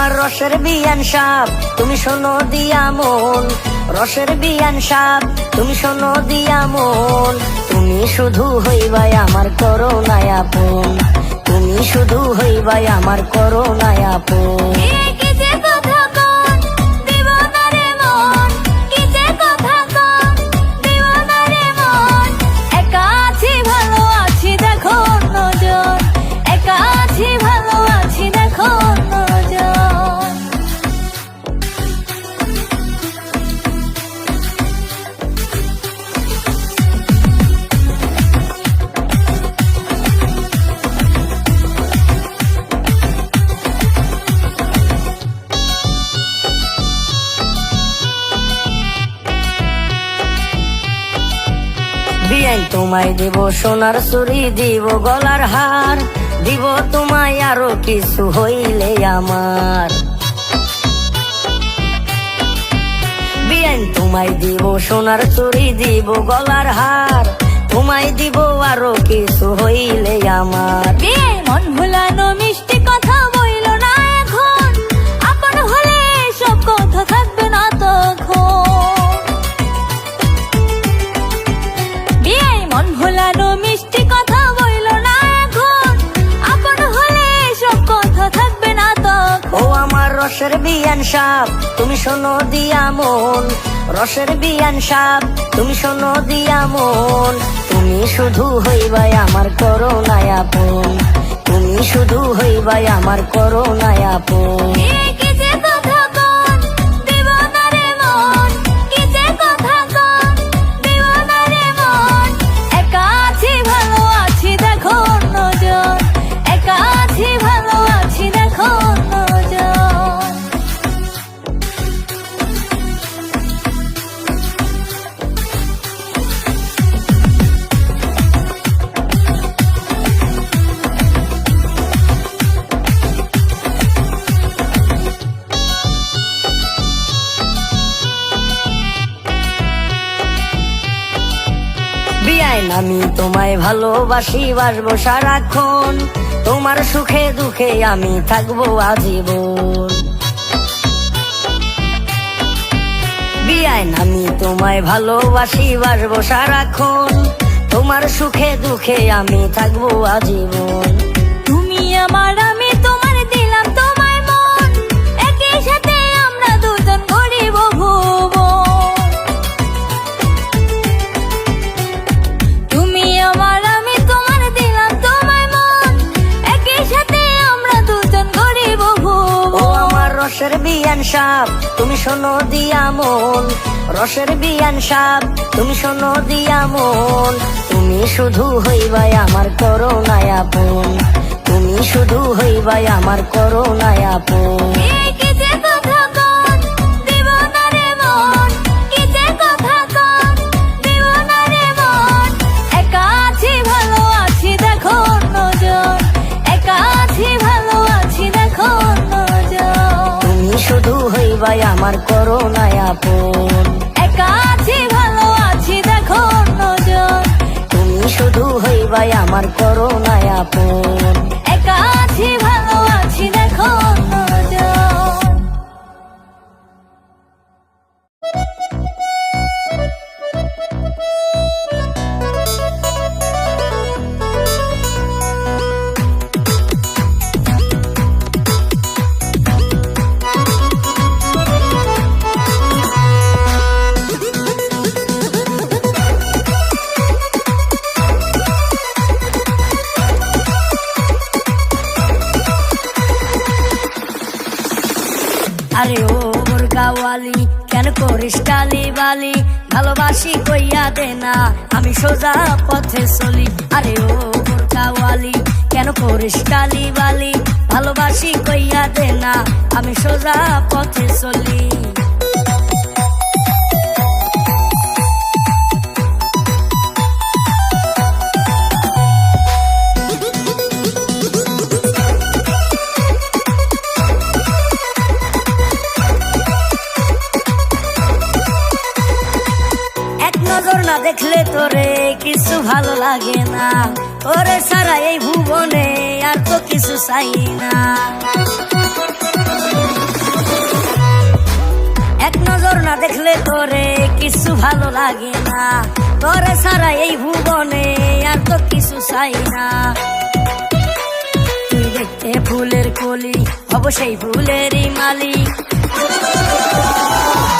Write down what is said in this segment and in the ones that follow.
আমার রসের বিয়ান সাপ তুমি শোনো দিয়া মন, রসের বিয়ান সাপ তুমি শোনো দিয়া মন। তুমি শুধু হইবাই আমার করোনায় আপন, তুমি শুধু হইবাই আমার করোনায় আপন। বিয়ান তোমায় দেব সোনার চুরি, দিব গলার হার, দিব তোমায় আরো কিছু হইলে আমার। বিয়ান তোমায় দিব সোনার চুরি, দিব গলার হার, তোমায় দিব আরো কিছু হইলে আমার। মন ভুলানো মিষ্টি কথা বইল না এখন, আপন হলে সব কথা থাকবে না তখন। মন ভুলানো মিষ্টি কথা বইল না এখন, আপন হলে সব কথা থাকবে না তখন। ও আমার রসের বিয়ান সাপ তুমি শোনো দিয়া মন, রসের বিয়ান সাপ তুমি শোনো দিয়া মন। তুমি শুধু হইবাই আমার করোনায় আপন, তুমি শুধু হইবাই আমার করোনায় আপন। বিয়ান আমি তোমায় ভালোবাসি, বাসবো সারাক্ষণ, তোমার সুখে দুঃখে আমি থাকবো আজীবন। বিয়ান আমি তোমায় ভালোবাসি, বাসবো সারাক্ষণ, তোমার সুখে দুঃখে আমি থাকবো আজীবন। তুমি আমার আমি তোমার দিলাম তোমায় মন, একই সাথে আমরা দুজন গরিব ভুবন। তুমি আমার আমি তোমার দিলাম তোমায় মন, একই সাথে আমরা দুজন গরিব ভুবন। ও আমার রসের বিয়ান সাপ তুমি শোনো দিয়া মন, রসের বিয়ান সাপ তুমি শোনো দিয়া মন। তুমি শুধু হইবাই আমার করোনায় আপন, তুমি শুধু হইবাই আমার করোনায় আপন। শুধু হইবাই আমার করোনায় আপন, একা আছি ভালো আছি দেখো নজন। তুমি শুধু হইবাই আমার করোনায় আপন, একা আছি ভালো আছি দেখো নজন। আরে ও বোরকাওয়ালি কেন করিস টালি বালি, ভালোবাসি কইয়া দে না আমি সোজা পথে চলি। আরে ও বোরকাওয়ালি কেন করিস টালি বালি, ভালোবাসি কইয়া দে না আমি সোজা পথে চলি। না দেখলে তোরে কিছু ভালো লাগে না, তোরে ছাড়া এই ভুবনে আর তো কিছু চাই না। এক নজর না দেখলে তোরে কিছু ভালো লাগে না, তোরে ছাড়া এই ভুবনে আর তো কিছু চাই না। তুই দেখতে ফুলের কলি, হব সেই ফুলেরই মালিক।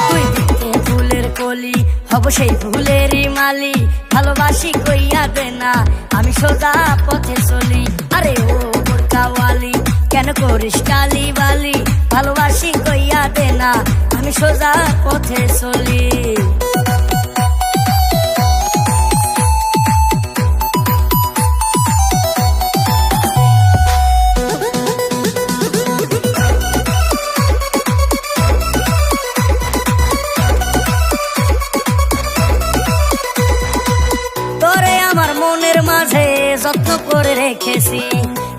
তুই দেখতে ফুলের কলি, হব সেই ফুলেরই মালিক। ভালোবাসি কইয়া দে না, আমি সোজা পথে চলি। আরে ও বোরকাওয়ালি, কেন করিস কালি বালি? ভালোবাসি কইয়া দে না, আমি সোজা পথে চলি। তোরে আমার মনের মাঝে যত্ন করে রেখেছি,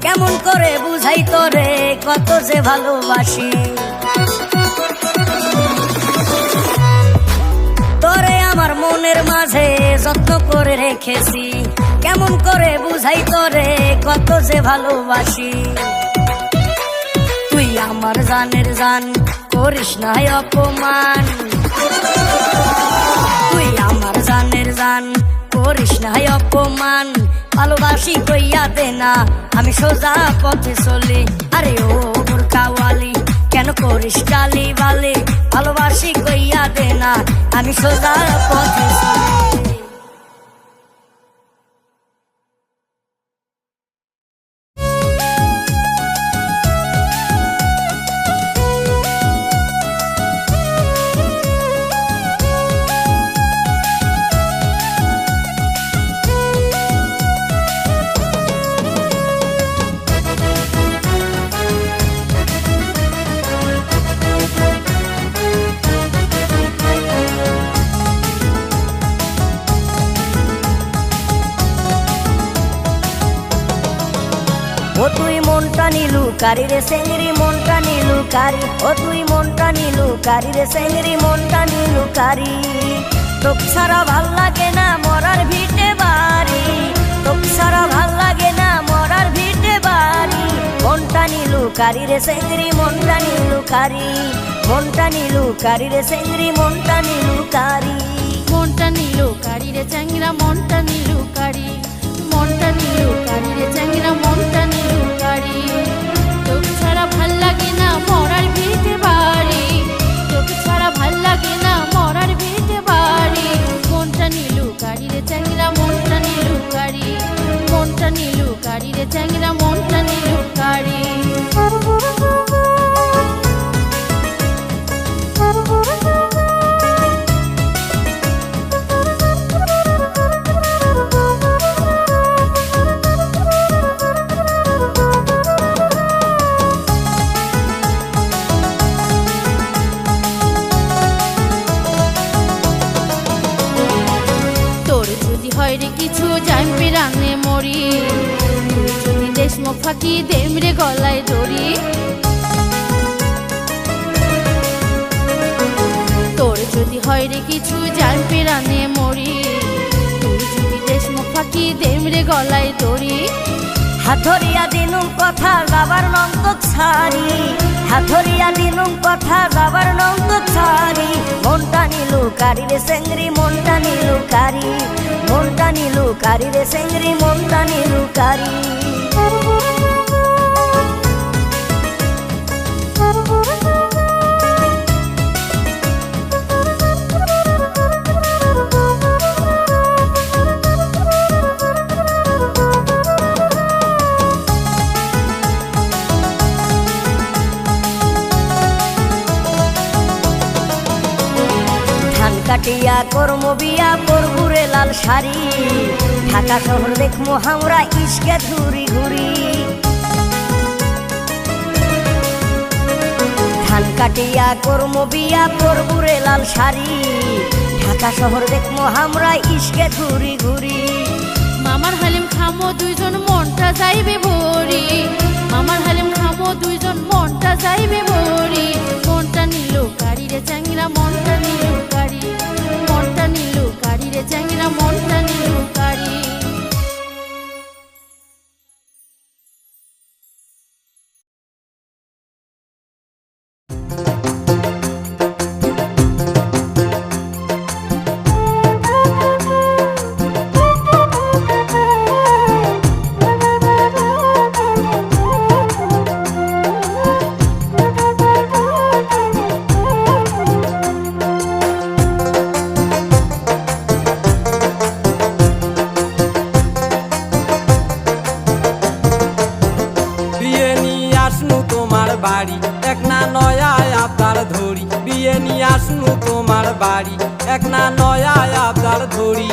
কেমন করে বুঝাই তোরে কত যে ভালোবাসি। তোরে আমার মনের মাঝে যত্ন করে রেখেছি, কেমন করে বুঝাই তোরে কত যে ভালোবাসি। তুই আমার জানের জান, করিস না অপমান। তুই আমার জানের জান, করিস না অপমান। ভালোবাসি কইয়া দে না, আমি সোজা পথে চলি। আরে ও বোরকাওয়ালি, কেন করিস কালি বালি? ভালোবাসি কইয়া দে না, আমি সোজা পথে চলি। ও তুই মনটা নিলু কারি রে সেঙ্গরি, মনটা নিলু কারি। ও তুই মনটা নিলু কারি রে সেঙ্গরি, মনটা নিলু কারি। তোক ছাড়া ভাল লাগে না মরার ভিটে বাড়ি, তোক ছাড়া ভাল লাগে না মরার ভিটে বাড়ি। মনটা নিলু কারি রে সেঙ্গরি, মনটা নিলু কারি। মনটা নিলু কারি রে সেঙ্গরি, মনটা নিলু কারি। মনটা নিলু কারি রে চ্যাংরা, মনটা নিলু কারি। মনটা নিলু কারি রে চ্যাংরা, মনটা নিলু কারি। তোক ছাড়া ভাল লাগে না মরার ভিটে বাড়ি, তোক ছাড়া ভাল লাগে না মরার ভিটে বাড়ি। মনটা নিলু কারি রে চ্যাংরা, মনটা নিলু কারি। মনটা নিলু কারি রে চ্যাংরা, মনটা নিলু কারি। কিছু জাম্পি রানে মরি, তুই যদি দেশমুখ ফাঁকি দেমরে গলায় দড়ি। তোর যদি হয় রে কিছু জাম্পি রানে মরি, তুই যদি দেশমুখ ফাঁকি দেমরে গলায় দড়ি। হাথরিয়া দিনুম কথা যাবার নন্তক ছাড়ি, হাথরিয়া দিনুম কথা যাবার নন্তক ছাড়ি। মনটা নিলু কারি রে সেঙ্গরি, মনটা নিলু কারি। মনটা নিলু কারি রে সেঙ্গরি, মনটা নিলু কারি। কাটিয়া করম বিয়া পরবুরে লাল শাড়ি, ঢাকা শহর দেখমু আমরা ইশকে ঘুরি ঘুরি। ধান কাটিয়া করম বিয়া পরবুরে লাল শাড়ি, ঢাকা শহর দেখমু আমরা ইশকে ঘুরি ঘুরি। মামার হালিম খামো দুইজন মনটা যাইবে ভরি, মামার হালিম খামো দুইজন মনটা যাইবে ভরি। মনটা নিলু কারি রে চ্যাংরা, মনটা নিলু কারি। মনটা নিলু কারি রে চ্যাংরা, মনটা নিলু কারি। বাড়ি, এক না নয়ায় আবদার ধরি, বিয়ে নিয়ে আসনু তোমার বাড়ি, এক না নয়ায় আবদার ধরি।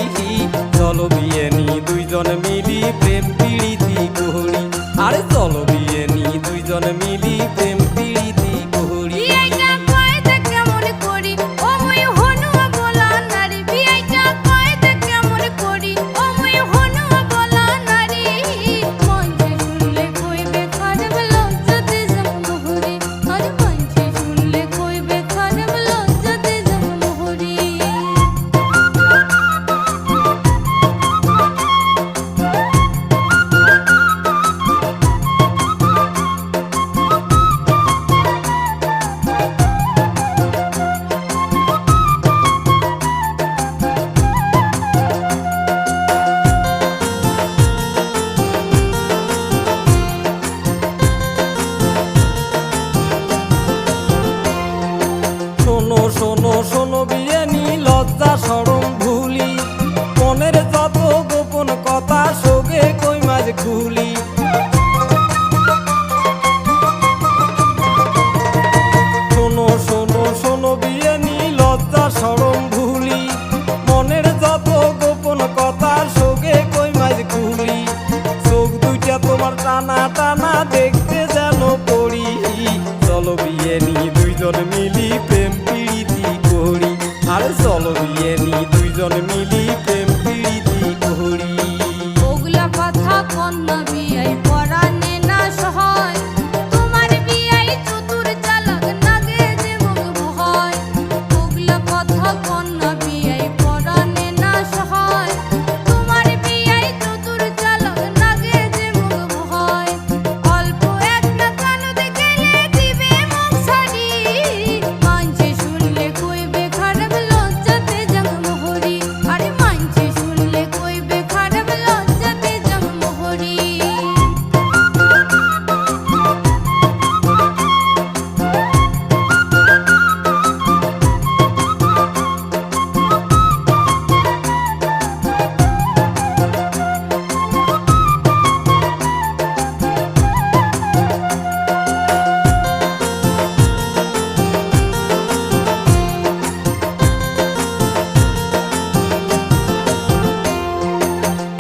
চলো বিয়ে নি দুইজন মিলি প্রেম প্রীতি করি, আরে চলো বিয়ে নি দুইজন মিলি প্রেম প্রীতি করি। বিয়েটা কয়টা কেমন করি ও মই হনুয়া বলা নারী, বিয়েটা কয়টা কেমন করি ও মই হনুয়া বলা নারী। মঞ্চে শুনলে কইবে খারাপ লজ্জাতে জন্মহরি, আরে মঞ্চে শুনলে কইবে খারাপ লজ্জাতে জন্মহরি। শোনো শোনো শোনো বিয়ে নি লজ্জা শরম ভুলি, মনের যত গোপন কথা সোগে কই মাঝ খুলি। শোনো শোনো শোনো বিয়ে নি লজ্জা শরম ভুলি, মনের যত গোপন কথা সোগে কই মাঝ খুলি। চোখ দুইটা তোমার টানা টানা দেখতে যেন পড়ি, চলো বিয়ে নি দুইজন মিলি প্রেম প্রীতি করি, আরে চলো বিয়ে নি দুইজন মিলি প্রেম প্রীতি করি। ওগুলা কথা কন্যা বিয়াই পরানে না সহায়, তোমার বিয়াই চতুর চালাক নাগে যে মুখ ভয়। ওগুলা কথা কন্যা বিয়াই পরানে না সহায়, তোমার বিয়াই চতুর চালাক নাগে যে মুখ ভয়। অল্প একটা কানুদ গেলে দিবে মুখ ছাড়ি, মানছে শুনলে কইবে খারাপ লজ্জাতে জন্মহরি, আরে মানছে শুনলে কইবে খারাপ লজ্জাতে জন্মহরি।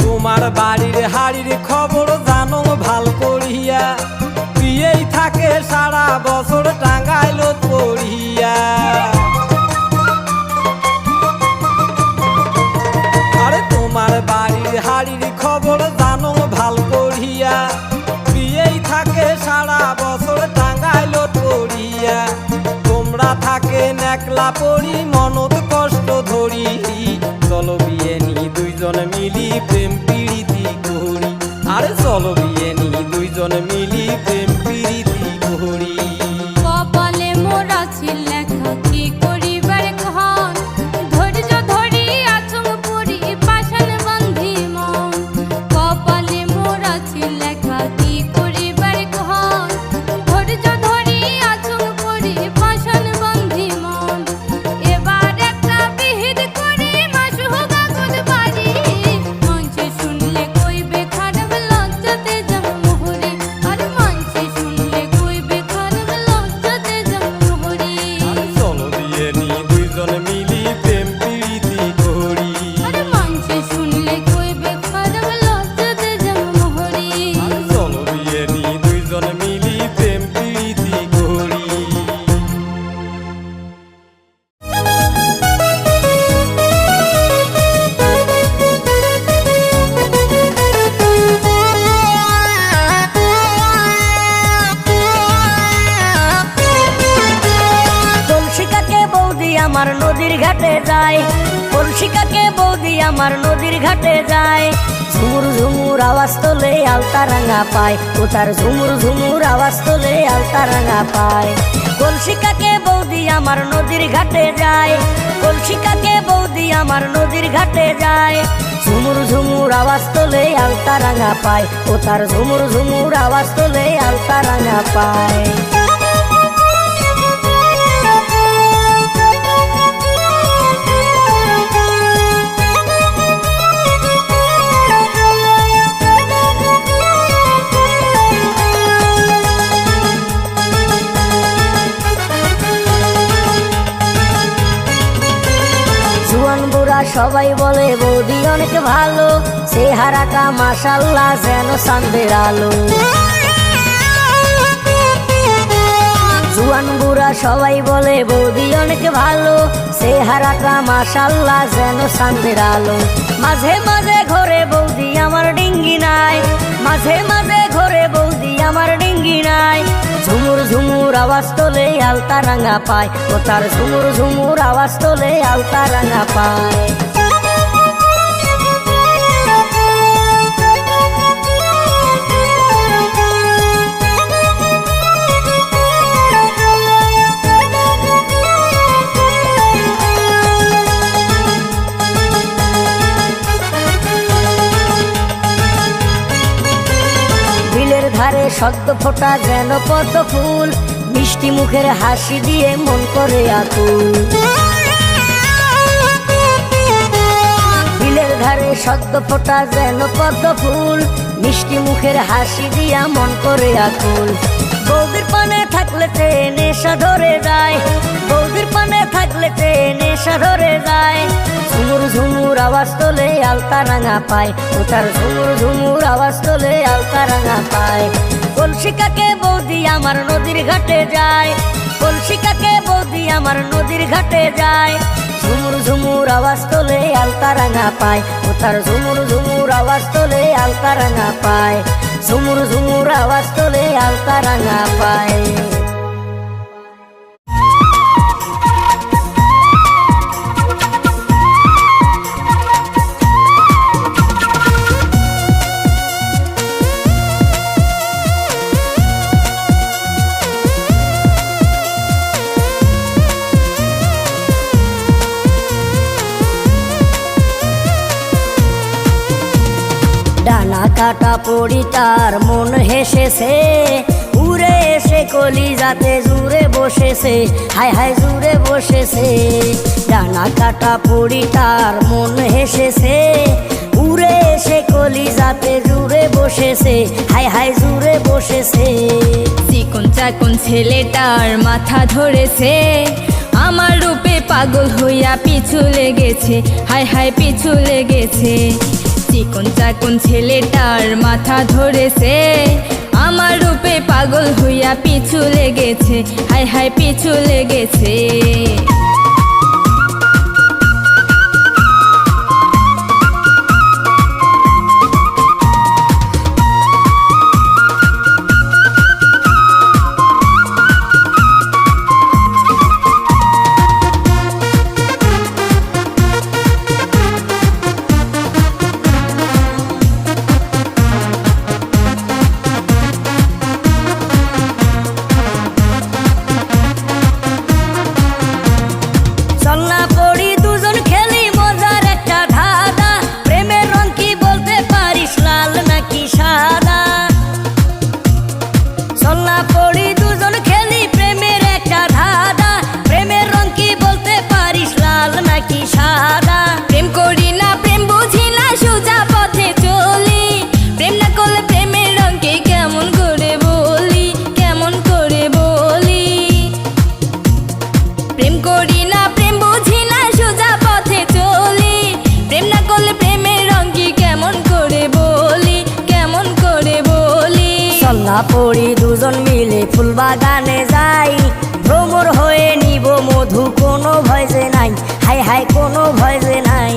তোমার বাড়ির হাড়ির খবর জানো ভাল করিয়া, বিয়েই থাকে সারা বছর টাঙ্গাইল পড়িয়া। আরে তোমার বাড়ির হাড়ির খবর জানো ভাল করিয়া, বিয়েই থাকে সারা বছর টাঙ্গাইল পড়িয়া। তোমরা থাকে একলা পড়ি মনত কষ্ট ধরি, চলো বিয়ে নি দুইজন মিলি প্রেম প্রীতি করি, আরে চলো বিয়ে নি দুইজন মিলি প্রেম প্রীতি করি। কপালে মোরা ছিল লেখা কি করিবার কহন, ধৈর্য ধরি আচম পরি পাষাণ বন্ধি মন। কপালে মোরা ছিল লেখা কি করিবার কহন, ধৈর্য ধরি আচম পরি পাষাণ বন্ধি মন। এবার একটা বিহিত করি মাসু গাগল বাড়ি, মঞ্চে শুনলে কইবে খারাপ লজ্জাতে জন্মহরি, আরে মঞ্চে শুনলে কইবে খারাপ লজ্জাতে জন্মহরি। চলো বিয়ে নি দুইজন মিলি প্রেম প্রীতি করি, আরে মঞ্চে শুনলে কইবে খারাপ লজ্জাতে জন্মহরি। চলো বিয়ে নি দুইজন মিলি প্রেম প্রীতি করি। কলসিকাকে বৌদি আমার নদীর ঘাটে যায়, কলসিকাকে বৌদি আমার নদীর ঘাটে যায়। ঝুমুর ঝুমুর আওয়াজ তোলে আলতা রাঙা পায়, ও তার ঝুমুর ঝুমুর আওয়াজ তোলে আলতা রাঙা পায়। কলসিকাকে বৌদি আমার নদীর ঘাটে যায়, কলসিকাকে বৌদি আমার নদীর ঘাটে যায়। ঝুমুর ঝুমুর আওয়াজ তোলে আলতা রাঙা পায়, ও তার ঝুমুর ঝুমুর আওয়াজ তোলে আলতা রাঙা পায়। সবাই বলে বৌদি অনেক ভালো, চেহারাটা মাশাল্লাহ যেন চাঁদের আলো। জুয়ান বুড়া সবাই বলে বৌদি অনেক ভালো, চেহারাটা মাশাল্লাহ যেন চাঁদের আলো। মাঝে মাঝে ঘরে বৌদি আমার ডিঙ্গি নাই, মাঝে মাঝে ঘরে বৌদি আমার ডিঙ্গি নাই। ঝুমুর ঝুমুর আওয়াজ তোলে আলতা রাঙা পায়, ও তার ঝুমুর ঝুমুর আওয়াজ তোলে আলতা রাঙা পায়। বিলের ধারে সদ্য ফোটা যেন পদ্ম ফুল, মিষ্টি মুখের হাসি দিয়ে মন করে আকুল। বিলের ধারে সদ্য ফোটা যেন পদ্ম ফুল, মিষ্টি মুখের হাসি দিয়া মন করে আকুল। বৌদির পানে থাকলে নেশা ধরে যায়, বৌদির পানে থাকলে নেশা ধরে যায়। ঝুমুর ঝুমুর আওয়াজ তোলে আলতা রাঙা পায়, ও তার ঝুমুর ঝুমুর আওয়াজ তোলে আলতা রাঙা পায়। কলসিকাকে বৌদি আমার নদীর ঘাটে যায়, কলসিকাকে বৌদি আমার নদীর ঘাটে যায়। ঝুমুর ঝুমুর আওয়াজ তোলে আলতা রাঙা পায়, ও তার ঝুমুর ঝুমুর আওয়াজ তোলে আলতা রাঙা পায়। ঝুমুর ঝুমুর আওয়াজ তোলে আলতা রাঙা পায়। ডানা কাটা পড়ি তার মন হেসেছে, উড়ে এসে কলিজাতে জুড়ে বসেছে, হায় হায় জুড়ে বসেছে। ডানা কাটা পড়ি তার মন হেসেছে, উড়ে এসে কলিজাতে জুড়ে বসেছে, হায় হায় জুড়ে বসেছে। চিকন চাকন ছেলেটার মাথা ধরেছে, আমার রূপে পাগল হইয়া পিছু লেগেছে, হায় হায় পিছু লেগেছে। চিকন চাকন ছেলেটার মাথা ধরেছে, আমার রূপে পাগল হইয়া পিছু লেগেছে, হায় হায় পিছু লেগেছে। পড়ি দুজন মিলে ফুল বাগানে যাই, ভ্রমর হয়ে নিব মধু, কোনো ভয় যে নাই, হায় হায় কোনো ভয় যে নাই।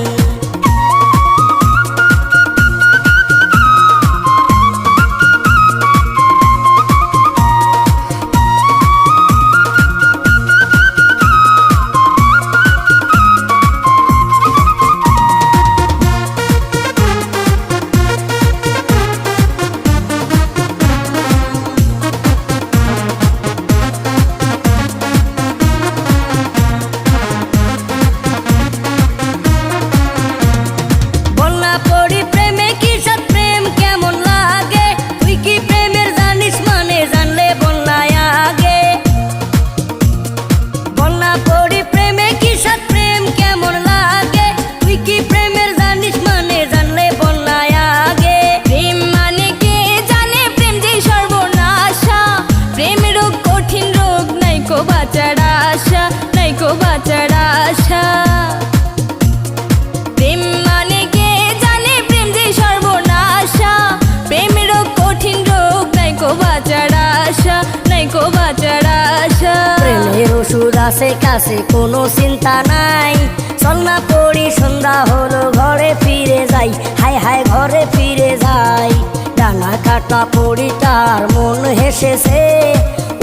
গো বাঁচার আশা। প্রেমের ওষুধ আছে কাছে কোনো চিন্তা নাই, চল না পড়ি সন্ধ্যা হলো ঘরে ফিরে যাই, হায় হায় ঘরে ফিরে যাই। ডানা কাটা পড়ি তার মন হেসেছে,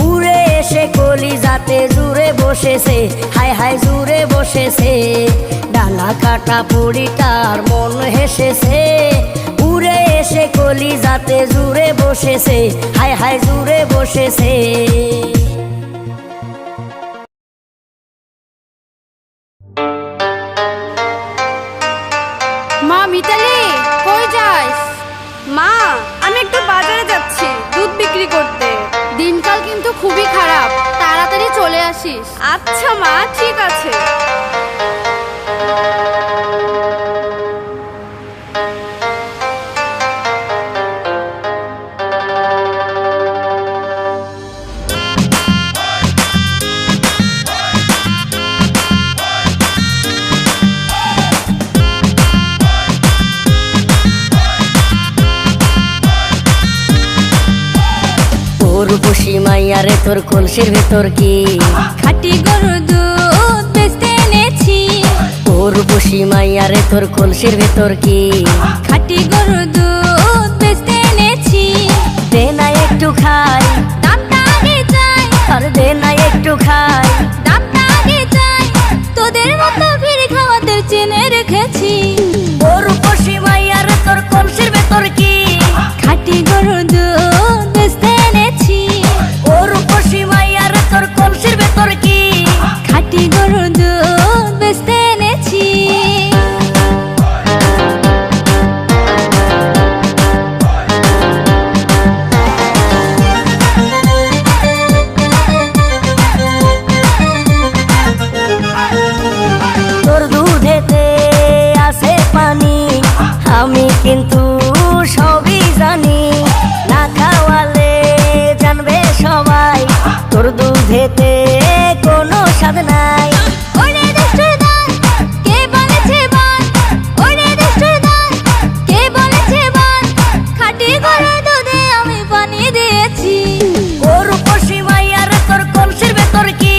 উড়ে এসে কলিজাতে জুড়ে বসেছে, হায় হায় জুড়ে বসেছে। ডানা কাটা পড়ি তার মন হেসেছে, উড়ে এসে কলিজাতে জুড়ে বসেছে, হায় হায় জুড়ে বসেছে। মা মিতালি কই যাস? মা, আমি একটু বাজারে যাচ্ছি দুধ বিক্রি করতে। দিনকাল কিন্তু খুবই খারাপ, তাড়াতাড়ি চলে আসিস। আচ্ছা মা, ঠিক আছে। রূপসী মাইয়ারে তোর কলসির ভেতর কি খাঁটি গরুর দুধ বেচতে এনেছি। ও রূপসী মাইয়ারে তোর কলসির ভেতর কি খাঁটি গরুর দুধ বেচতে এনেছি। দে না একটু খাই, দামটা আগে চাই, আর দে না একটু খাই। দামটা আগে চাই, তোদের মতো ভিড় খাওয়াতে চেনে রেখেছি। ও রূপসী মাইয়ারে তোর কলসির ভেতর কি খাঁটি গরুর দুধ বেচতে এনেছি। ও রূপসী মাইয়ারে তোর কলসির ভেতর কি খাঁটি গরুর দুধ বেচতে এনেছি। তোর দুধেতে আছে পানি, আমি কিন্তু সবই জানি। না খাওয়ালে জানবে সবাই তোর দুধেতে কোনো স্বাদ নাই। ওরে দুষ্টু দান, কে বলেছে বান? ওরে দুষ্টু দান, কে বলেছে বান? খাঁটি গরুর দুধে আমি পানি দিয়েছি। ও রূপসী মাইয়ারে তোর কলসির ভেতর কি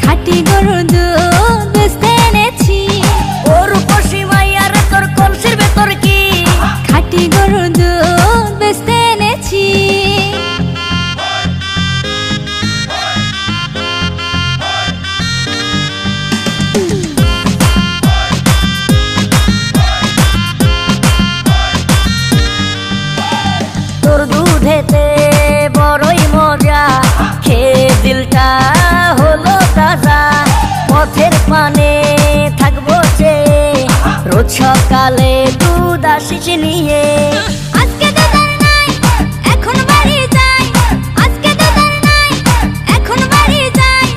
খাঁটি গরুর দুধ বেচতে এনেছি। ও রূপসী মাইয়ারে তোর কলসির ভেতর কি খাঁটি গরুর দুধ বেচতে এনেছি। তোর দুধেতে বড়ই মজা, খেয়ে দিলটা হলো তাজা। পথের পানে থাকবো চেয়ে, রোজ সকালে দুধ আসিস নিয়ে। আজকে তো তার নাই, এখন বাড়ি যাই। আজকে তো তার নাই, এখন বাড়ি যাই।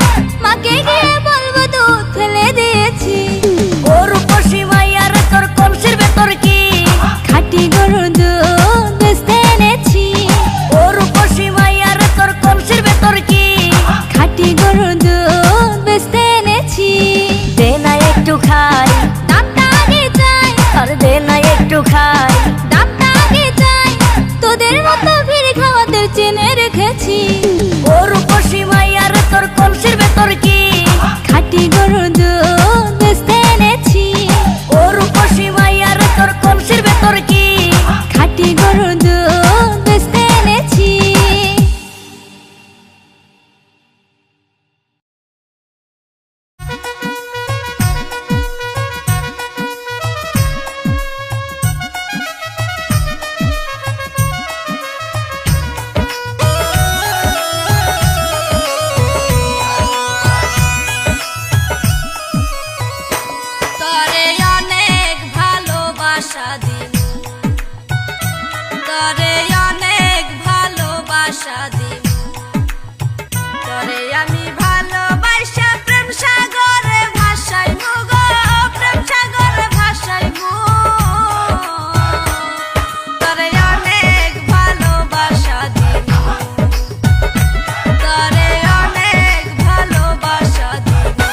মাকে গিয়ে বলবো দুধ ফেলে দিয়েছি। ও রূপসী মাইয়ারে তোর কলসির ভেতর কি খাঁটি গরুর দুধ বেচতে এনেছি। ও রূপসী মাইয়ারে তোর কলসির ভেতর কি খাঁটি গরুর দুধ বেচতে এনেছি। দে না একটু খাই, দামটা আগে চাই, আর দে না একটু খাই। দামটা আগে চাই, তোদের মতো ভিড় খাওয়াতে চেনে রেখেছি। ও রূপসী মাইয়ারে তোর কলসির ভেতর কি খাঁটি গরুর দুধ বেচতে এনেছি। ও রূপসী মাইয়ারে তোর কলসির ভেতর কি খাঁটি গরুর দুধ বেচতে এনেছি। তরে অনেক ভালোবাসা দিমু, তরে অনেক ভালোবাসা দিমু। তরে আমি ভালোবাসা প্রেম সাগরে ভাসাইমু গো, প্রেম সাগরে ভাসাইমু। তরে অনেক ভালোবাসা দিমু, তরে অনেক ভালোবাসা দিমু।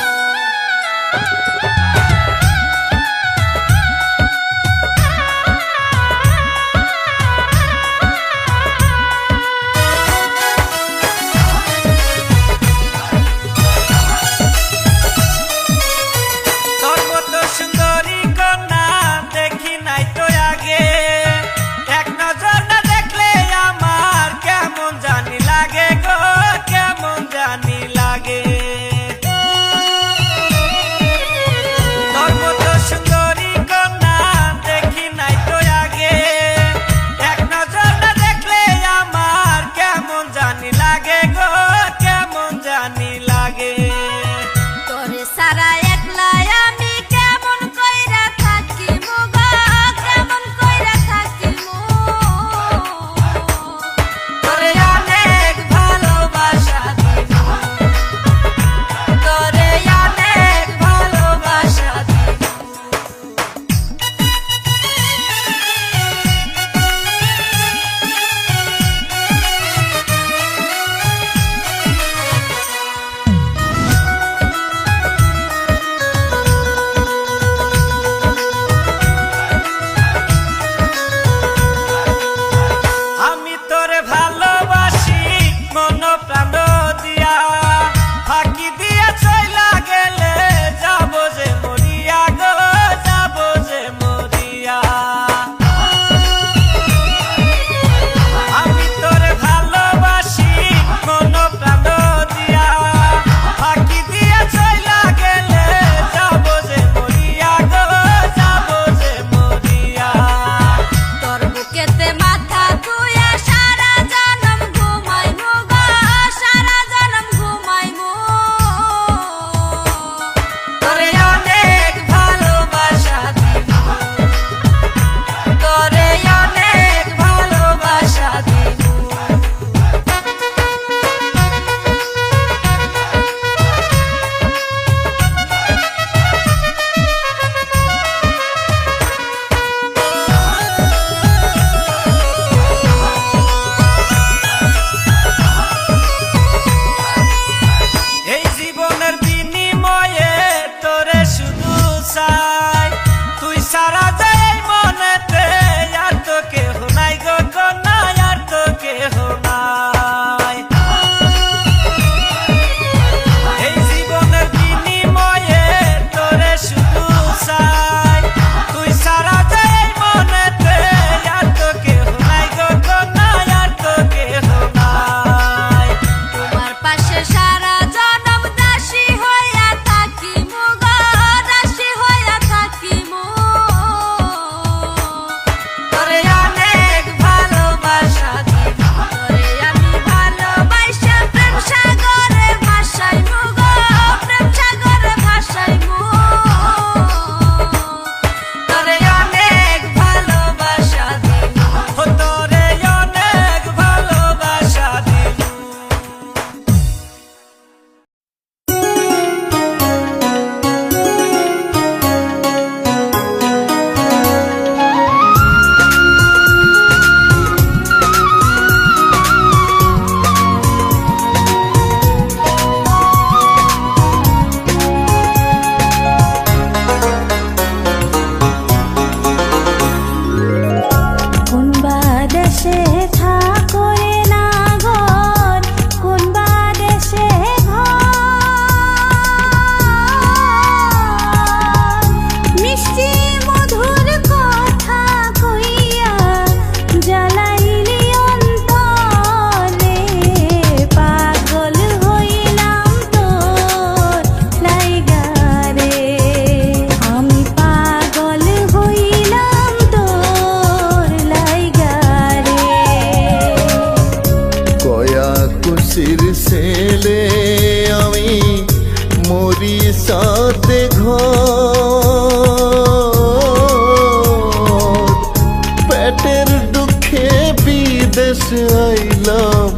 দেশে আইলাম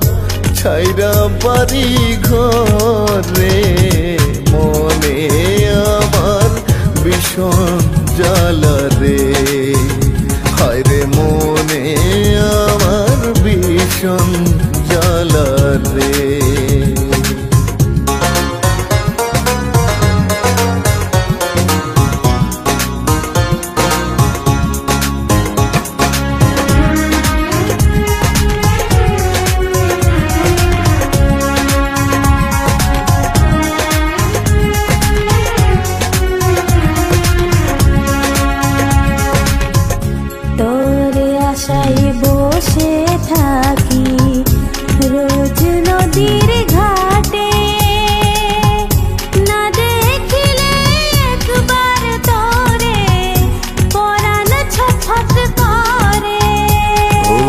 ছাইরা বাড়ি ঘরে, মনে আমার ভীষণ জ্বালা রে, হায় রে মনে আমার ভীষণ জ্বালা রে। তোরে আশায় বসে থাকি রোজ নদীর ঘাটে, না দেখিলে একবার তোরে পরাণ ছটফট করে। ও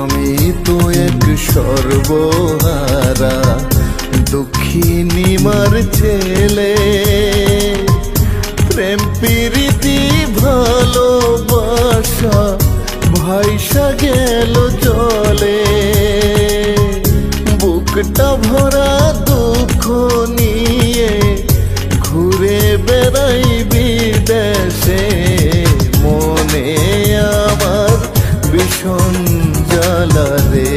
আমি তো এক সর্বহারা দুঃখিনী মার ছেলে, প্রেম প্রীতি ভালোবাসা ভাইসা গেল জলে, বুকটা ভরা দুঃখ নিয়ে ঘুরে বেড়াই বিদেশে, মনে আমার ভীষণ জ্বালা রে।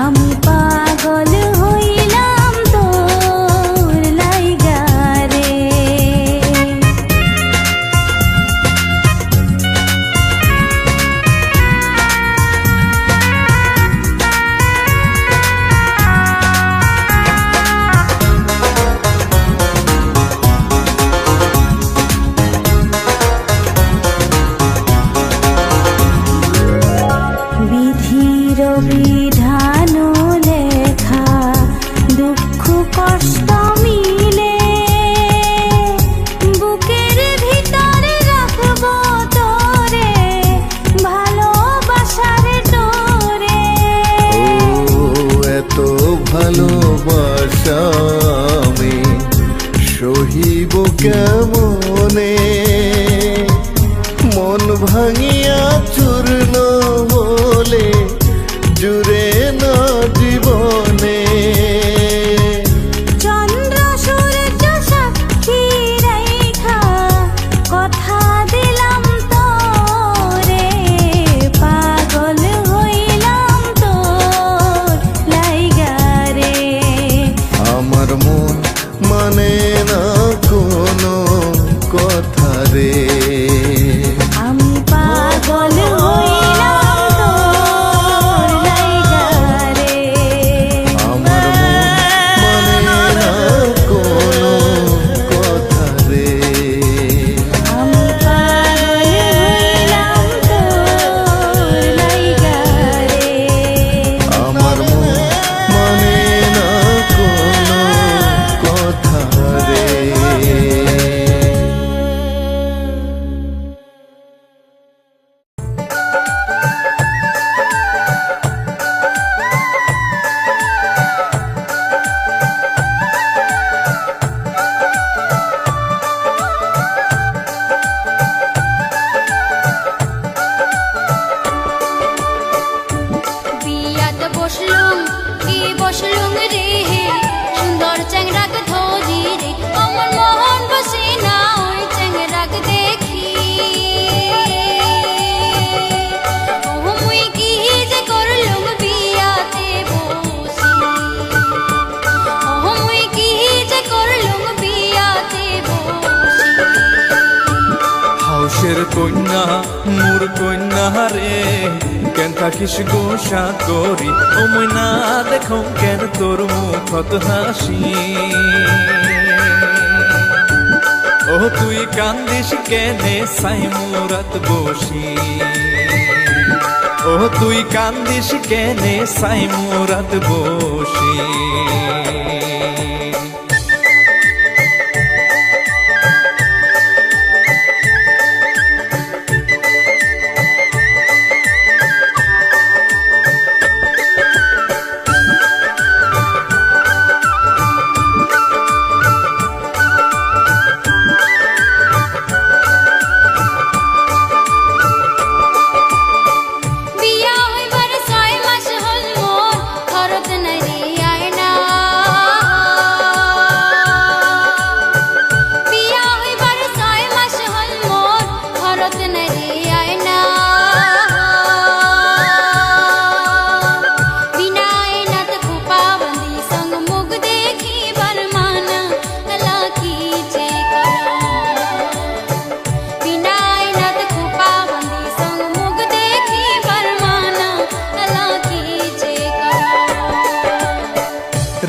আমি পাগল হইলাম তোর লাইগা রে। বিধির বিধান লেখা দুঃখ কষ্ট মিলে, বুকের ভিতরে রাখবো তোরে ভালোবাসার ডোরে। ও এত ভালোবাসা আমি সহিব কেমনে, মন ভাঙিয়া চূর্ণ হলে জুড়ে না জীবনে। চন্দ্র সূর্য সাক্ষী রেখা কথা দিলাম তোরে, পাগল হইলাম তোর লাইগা রে। আমার মন মানে না কোনো কথা রে, আমি পাগল হইলাম তোর লাইগা রে। আমার মন মানে না কোনো কথা রে। আমি পাগল হইলাম তোর লাইগা রে। আমার মন মানে না কোনো কথা রে। বিয়াত বসলুম কি বসলুম রে, সুন্দর চ্যাংরাক ধরি রে, আমার মন বসে না ওই চ্যাংরাক দেখি। ও মুই কি যে করলুম বিয়াতে বসি, ও মুই কি যে করলুম বিয়াতে বসি। হাউসের কন্যা মোর কন্যা রে, কেন থাকিস গোসা করি, ও মই না দেখো কেন তোর মুখত হাসি। ও তুই কান্দিস কেনে সাই মোরাত বসি, ও তুই কান্দিস কেনে সাই মোরাত বসি। বিয়া হইবার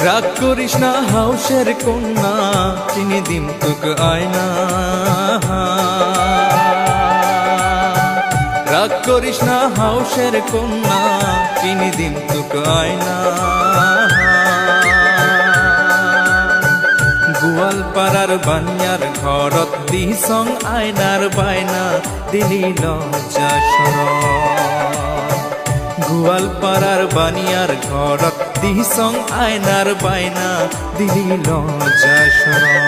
রাগ করিস না হাউসের কন্যা, কিনে দিম তোক আয়না। রাগ করিস না হাউসের কন্যা, কিনে দিম তোক আয়না। গোয়ালপাড়ার বানিয়ার ঘরত দিছং আয়নার বায়না, দিলি লজ্জা শরম। গোয়ালপাড়ার বানিয়ার ঘরত দিছং আয়নার বায়না, দিলি লজ্জা শরম।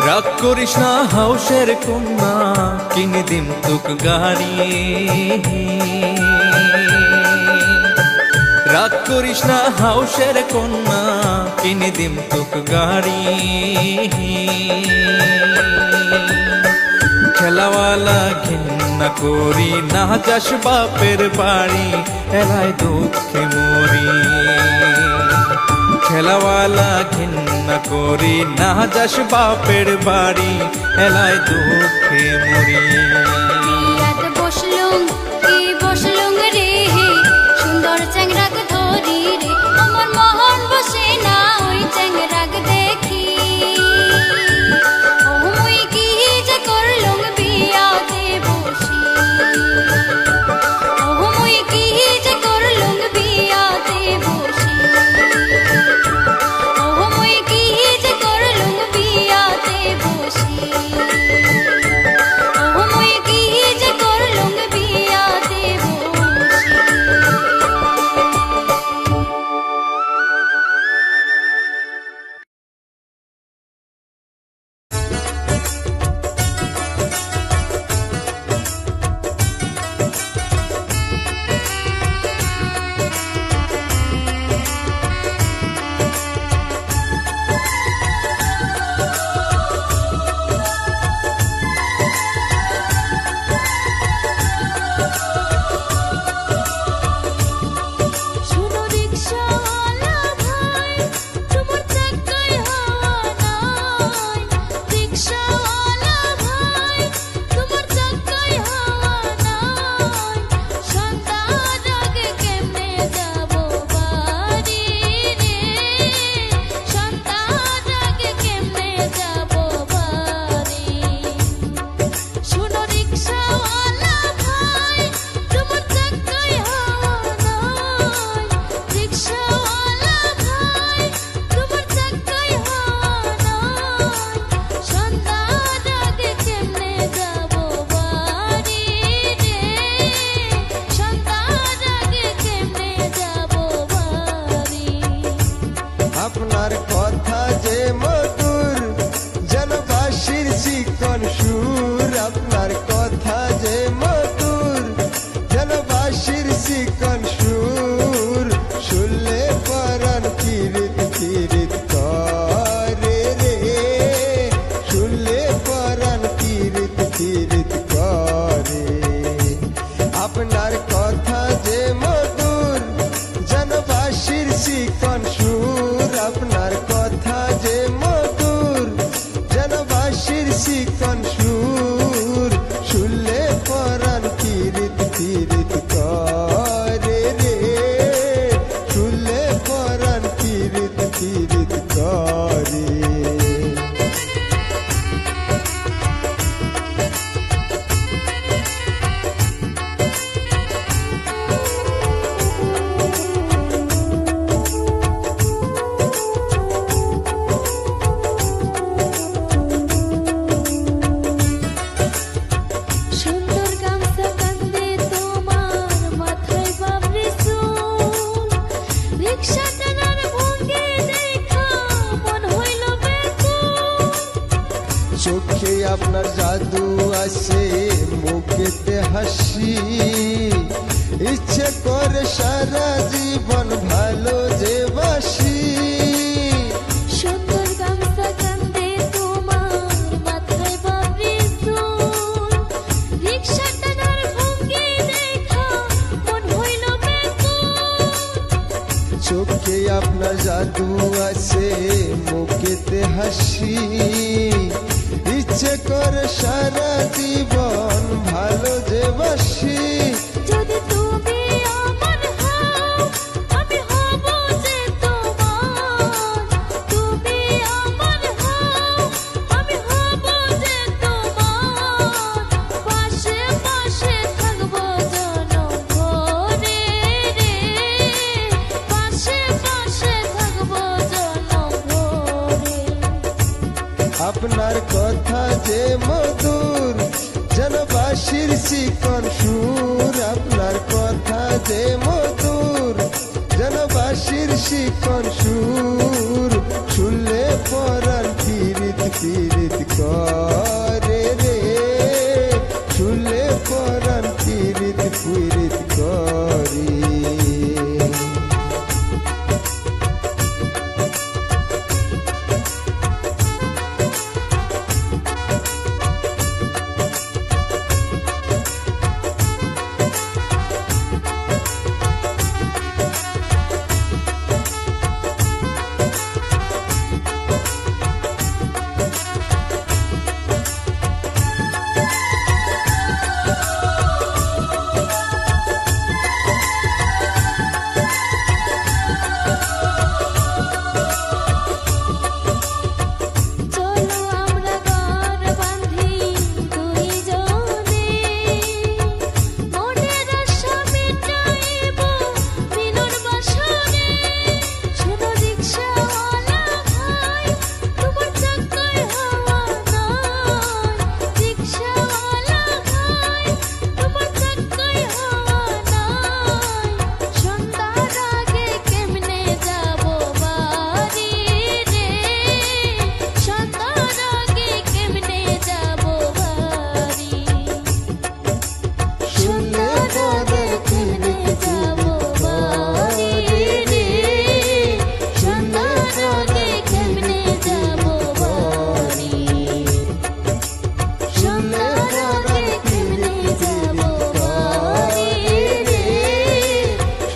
রাগ করিস না হাউসের কন্যা, কিনে দিম তোক গাড়ি। রাগ করিস না হাউসের কন্যা, কিনে দিম তোক গাড়ি। খেলাওয়ালা ঘৃণা করি না যাস বাপের বাড়ি, এলায় দুঃখে মরি। খেলাওয়ালা ঘৃণা করি না যাস বাপের বাড়ি, এলায় দুঃখে মরি। বসলুম রে সুন্দর চ্যাংরাগ ধরি রে, আমার মহন বসে না ওই চ্যাংরাগ দেখি। ও মুই কি যে করলুম বিয়াতে বসি, ও মুই কি যে করলুম বিয়াতে বসি, ও মুই কি যে করলুম বিয়াতে বসি, ও মুই কি যে করলুম বিয়াতে বসি। শুনো রিকশাওয়ালা ভাই, তোমার চাকায় হাওয়া নাই। রিকশাওয়ালা ভাই, তোমার চাকায় হাওয়া নাই। সন্ধ্যার আগে কেমনে যাব বাড়ি রে, সন্ধ্যার আগে কেমনে যাব বাড়ি। শুনো রিকশাওয়ালা ভাই, তোমার চাকায় হাওয়া নাই। রিকশাওয়ালা ভাই, তোমার চাকায় হাওয়া নাই। সন্ধ্যার আগে কেমনে যাব বাড়ি রে, সন্ধ্যার আগে কেমনে যাব বাড়ি। আপনার কথা যে মধুর, যেন বাঁশির চিকন সুর। আপনার কথা যে মধুর, যেন বাঁশির চিকন সুর। শুনলে পরাণ কিরিত কিরিত করে রে, শুনলে পরাণ কিরিত কিরিত করে। আপনার কথা যে মধুর, যেন বাঁশির চিকন সুর। আপনার কথা যে মধুর, যেন বাঁশির চিকন সুর। শুনলে পরাণ কিরিত কিরিত করে রে, শুনলে পরাণ কিরিত কিরিত করে। আসে মুখেতে হাসি, ইচ্ছে করে সারা জীবন ভালো যে বাসি। সুন্দর গামছা কান্দে তোমার মাথায় বাবরি চুল, রিকশা টানার ভঙ্গি দেখা মন হইল ব্যাকুল। চোখে আপনার জাদু আছে মুখেতে হাসি, ইচ্ছে করে সারা জীবন ভালো যে বাসি। যদি তুমি আমার হও আমি হব যে তোমার, তুমি আমার হও আমি হব যে তোমার, পাশে পাশে থাকবো জনম ভরে রে, পাশে পাশে থাকবো জনম ভরে। আপনার কথা যে মধুর যেন বাঁশির চিকন সুর, আপনার কথা যে মধুর যেন বাঁশির চিকন সুর, শুনলে পরাণ পীড়িত পীড়িত করে রে, শুনলে পরাণ পীড়িত পীড়িত করে। চলো আমরা ঘর বাঁধি দুইজনে, মনের আশা মেটাইব মিলন বাসরে। শোনো রিকশাওয়ালা ভাই তোমার চাকায় হাওয়া নাই, রিকশাওয়ালা ভাই তোমার চাকায় হাওয়া নাই। সন্ধ্যার আগে কেমনে যাব বাড়ি রে, সন্ধ্যার আগে কেমনে যাব বাড়ি, শুনলে পরাণ কেমনে যাব বাড়ি রে, সন্ধ্যার আগে কেমনে যাব বাড়ি, সন্ধ্যার আগে কেমনে যাব বাড়ি রে,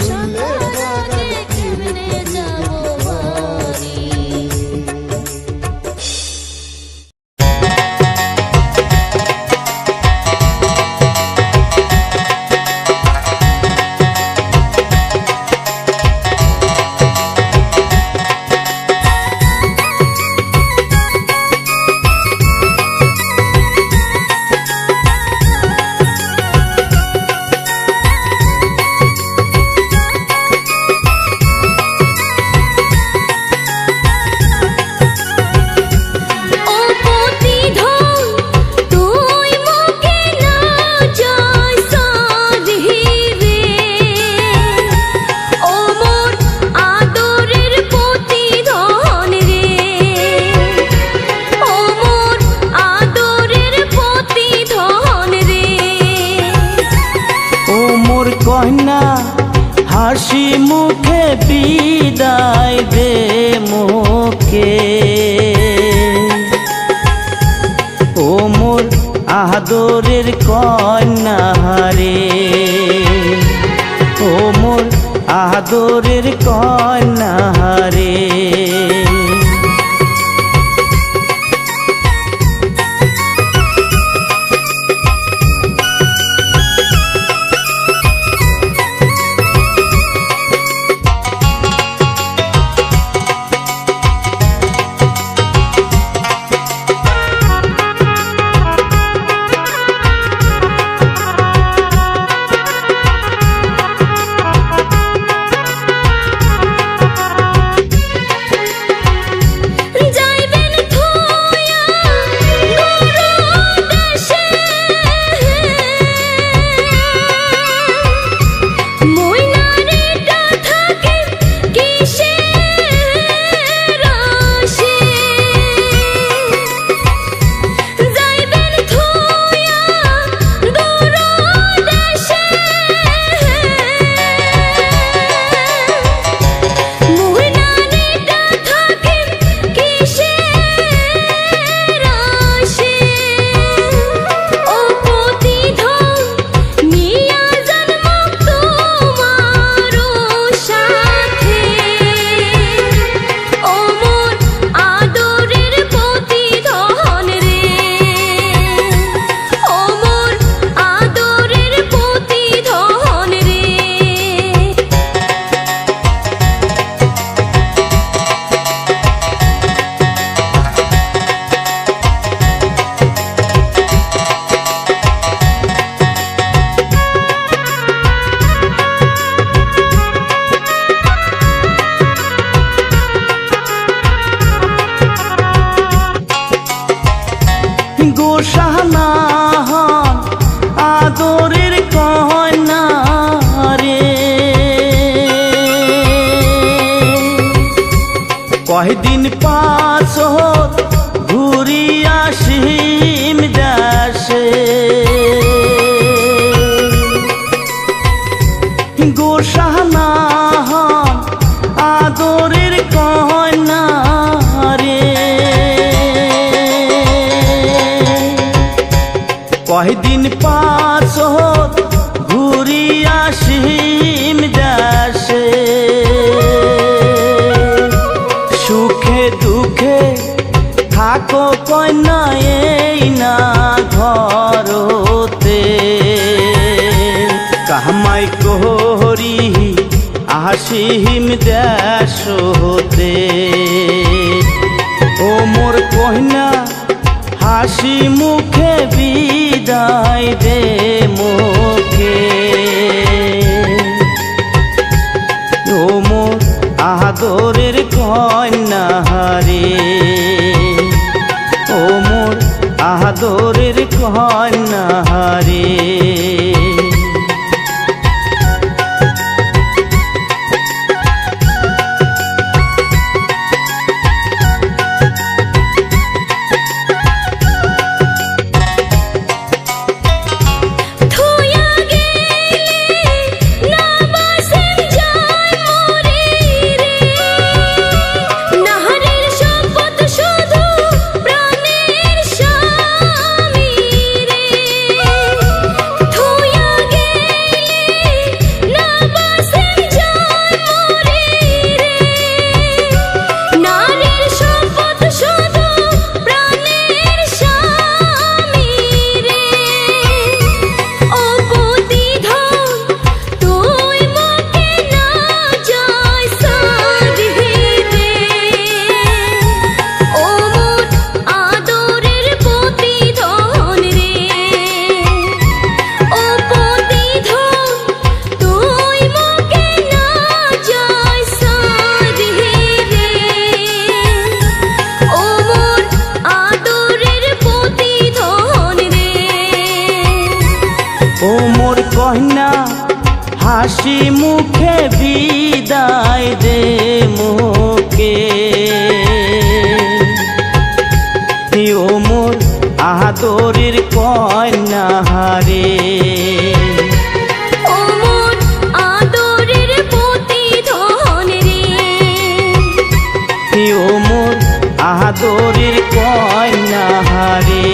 সন্ধ্যার আগে কেমনে যাব বাড়ি। ও প্রতিধন তুই মুখে না জয় সাধি রে, ও মোর আদরের প্রতিধন রে, ও মোর আদরের প্রতিধন রে। ও মোর কন্যা হাসি মুখে বিদায় দে মুখে, ও মোর আদরের কন্যা রে, ও মোর আদরের কন্যা রে। কয়দিন পাস ঘুরি আসিম দেশে গোসানা আদরের কন্যা রে কয়দিন পাস ঘুরি আসিম দেশে সুখে দুঃখে থাকো কন্যা এই না ঘরতে কামাই করি আসিম দেশ হতে ও মোর কন্যা হাসি মুখে বিদায় দে মুখে ও মোর আদরের কন্যা রে ও মোর আদরের কন্যা রে হাসি মুখে বিদায় দে মুখে ও মোর আদরের কন্যা রে ও মোর আদরের প্রতিধন রে ও মোর আদরের কন্যা রে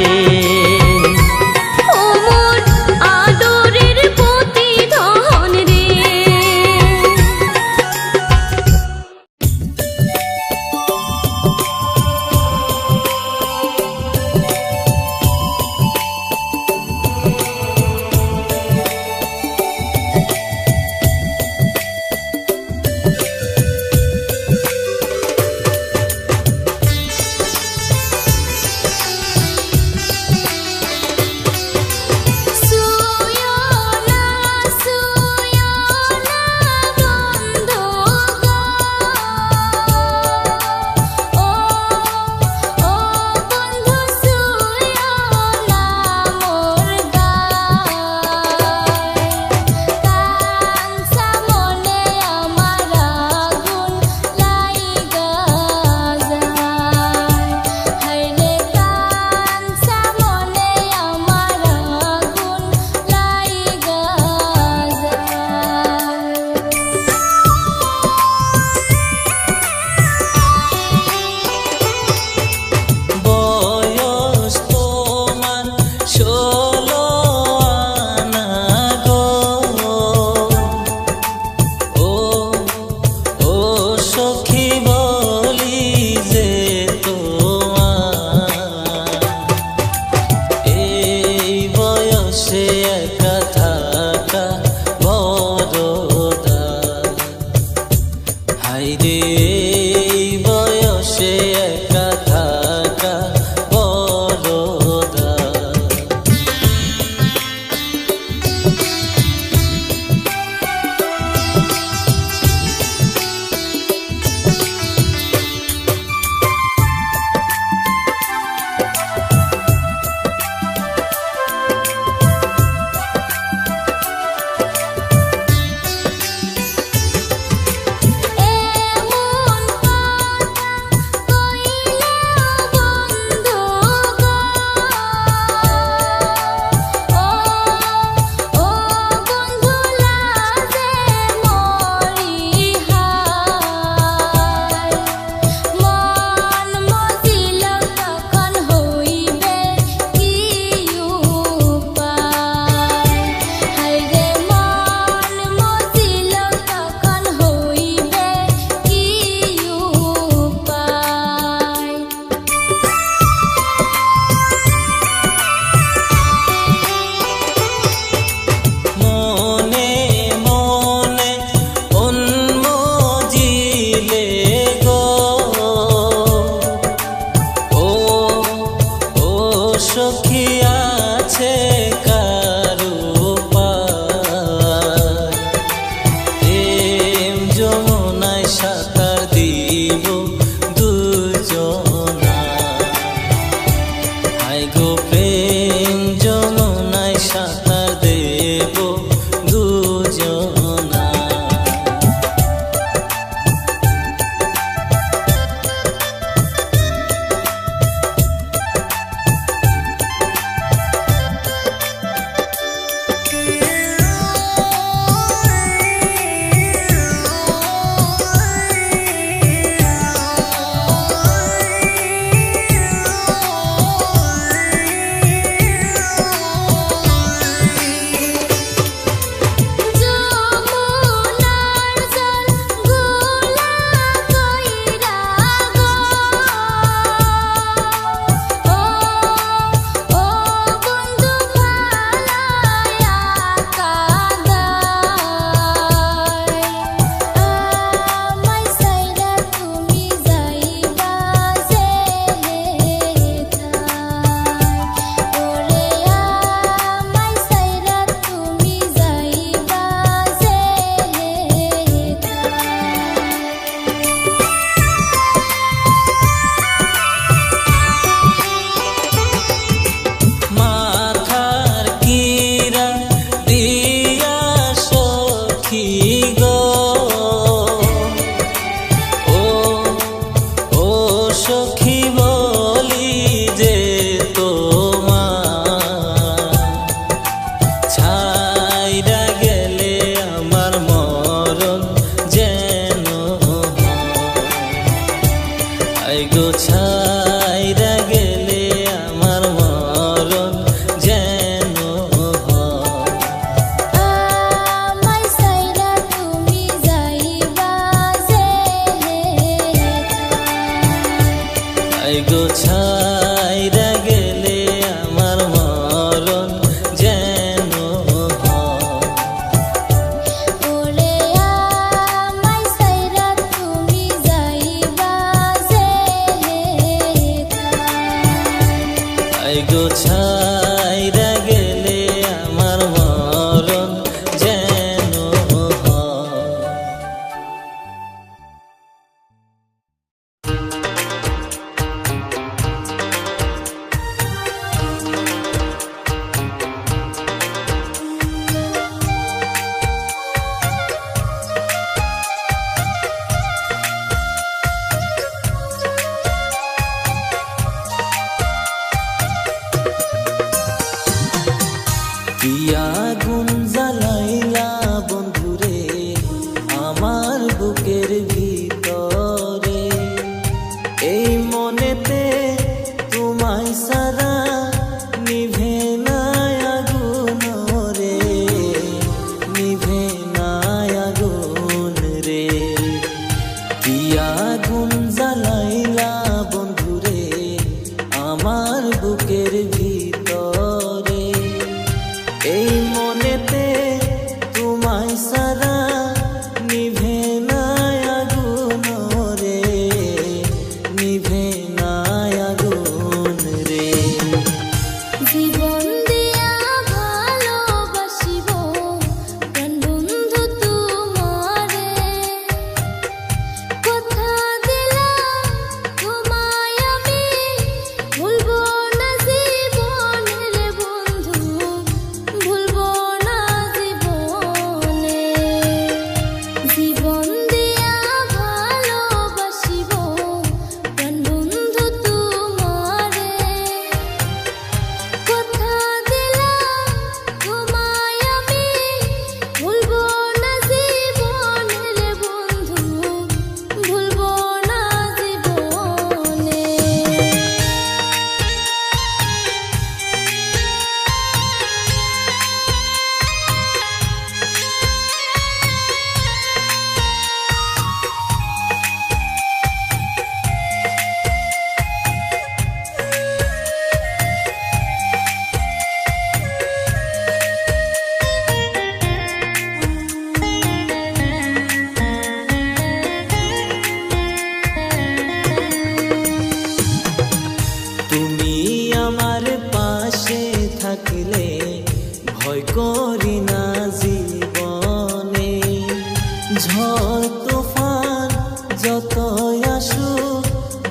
যতই আসুক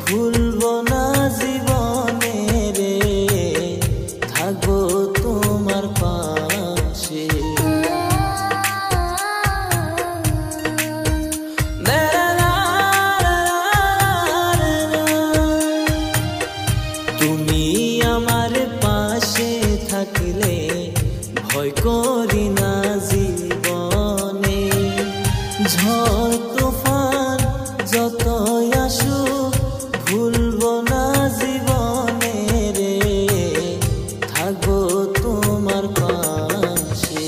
ভুলবো না জীবনে রে, থাকবো তোমার পাশে। তুমি আমার পাশে থাকলে ভয় করি না জীবনে, ঝড় তুফান যতই আসুক ভুলবো না জীবনে রে, থাকবো তোমার পাশে।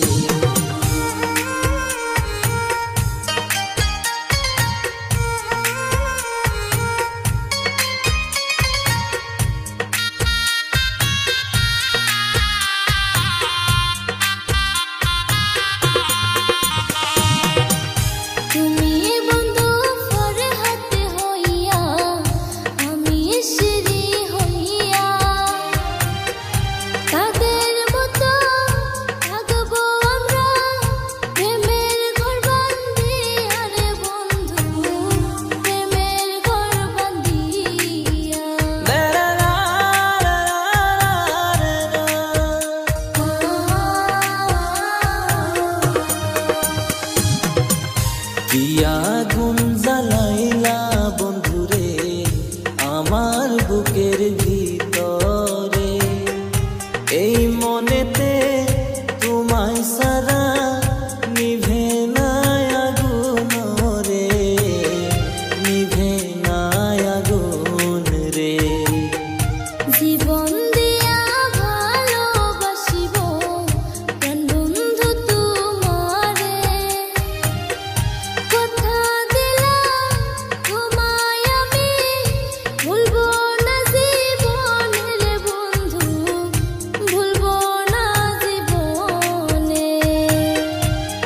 তুমি বন্ধু ফরহাতে হইয়া, আমি শ্রী হইয়া, তাদের মতো থাকবো আমরা প্রেমের ঘর বান্ধিয়া রে বন্ধু, প্রেমের ঘর বান্ধিয়া। দিয়া গুণ জ্বালাইলা বন্ধুরে আমার বুকের ভিতরে, এই মনেতে তোমায় সারা নিভে না আগুন রে, নিভে না আগুন রে। জীবন দিয়া ভালোবাসিব প্রাণ বন্ধু তোমারে, কথা দিলাম তোমায় আমি ভুলবো না জীবনে রে বন্ধু, ভুলবো না জীবনে।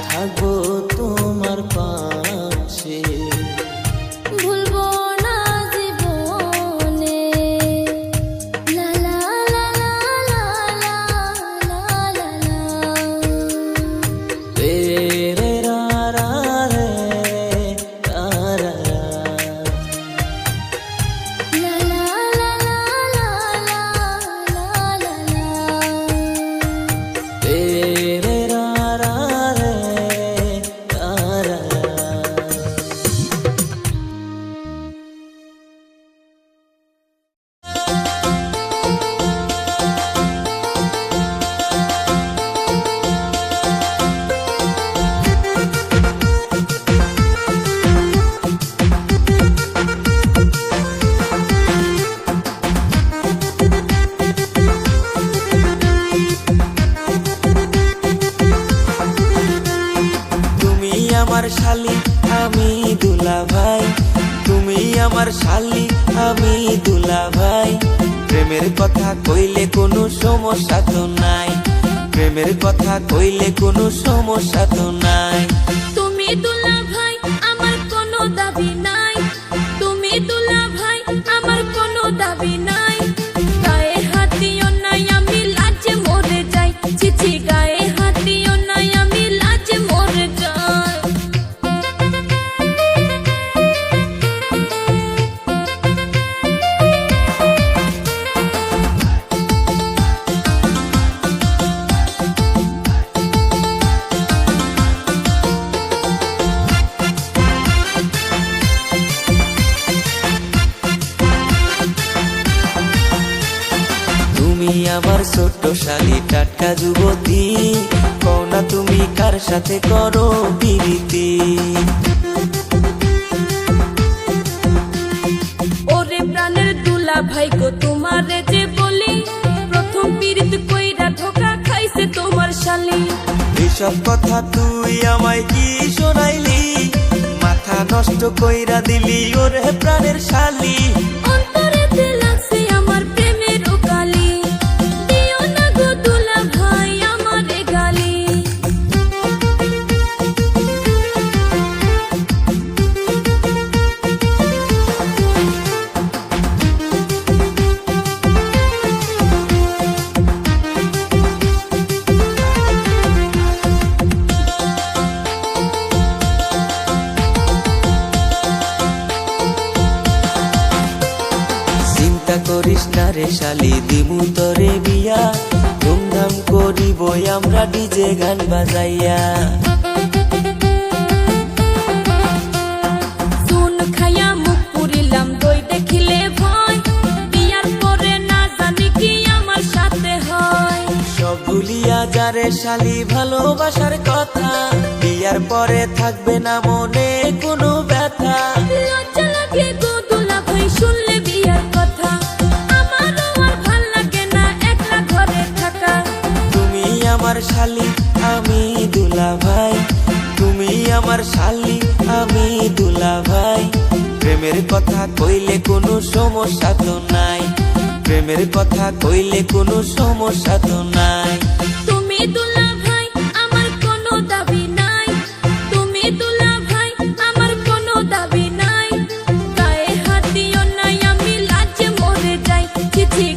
থাকবো তোমার পাশে, ভুলবো না জীবনে। লা লা লা লা লা লা লা লা। রে রে রা রা রে রা রা রা। La la la la la la la la. রে রে রা রা রে রা রা রা। তুমি আমার শালি আমি দুলা ভাই, তুমি আমার শালি আমি দুলা ভাই, প্রেমের কথা কইলে কোনো সমস্যা তো নাই, প্রেমের কথা কইলে কোনো সমস্যা তো নাই। তুমি দুলা ভাই আমার কোনো দাবি নাই, তুমি দুলা ভাই আমার কোনো দাবি নাই। গায়ে হাতিও নাই আমি লাজে মরে যাই, চিচি গায়ে হাতিও নাই আমি লাজে মরে যাই। তুমি আমার ছোট্ট শালি টাটকা যুবতী, কও না তুমি কার সাথে করো বিরতি। ওরে প্রাণের দুলা ভাই গো তোমারে যে বলি, প্রথম পীড়িত কইরা ধোকা খাইছে তোমার শালি। এসব কথা তুই আমায় কি শোনাইলি, মাথা নষ্ট কইরা দিলি ওরে প্রাণের শালি। অন্তরেতে লাগছে আমার প্রেমের কালি, দিও না গো দুলা ভাই আমারে গালি। করিস না রে শালি দিমু তরে বিয়া ধুমধাম করিব আমরা ডিজে গান বাজাইয়া চুন খাইয়া মুখ পুরিলাম দই দেখিলে ভয় বিয়ার পরে না জানি কি আমার সাথে হয় সব ভুলিয়া যারে শালি ভালোবাসার কথা বিয়ার পরে থাকবে না মনে কোনো ব্যথা লজ্জা লাগে গো দুলা ভাই শুনলে বিয়ার কথা আমারও আর ভাল লাগে না একলা ঘরে থাকা তুমি আমার শালি আমি দুলা ভাই তুমি আমার শালি আমি দুলা ভাই প্রেমের কথা কইলে কোনো সমস্যা তো নাই প্রেমের কথা কইলে কোনো সমস্যা তো নাই তুমি দুলা ভাই আমার কোনো দাবি নাই তুমি দুলা ভাই আমার কোনো দাবি নাই গায়ে হাত দিও নাই আমি লাজে মরে যাই চিঠি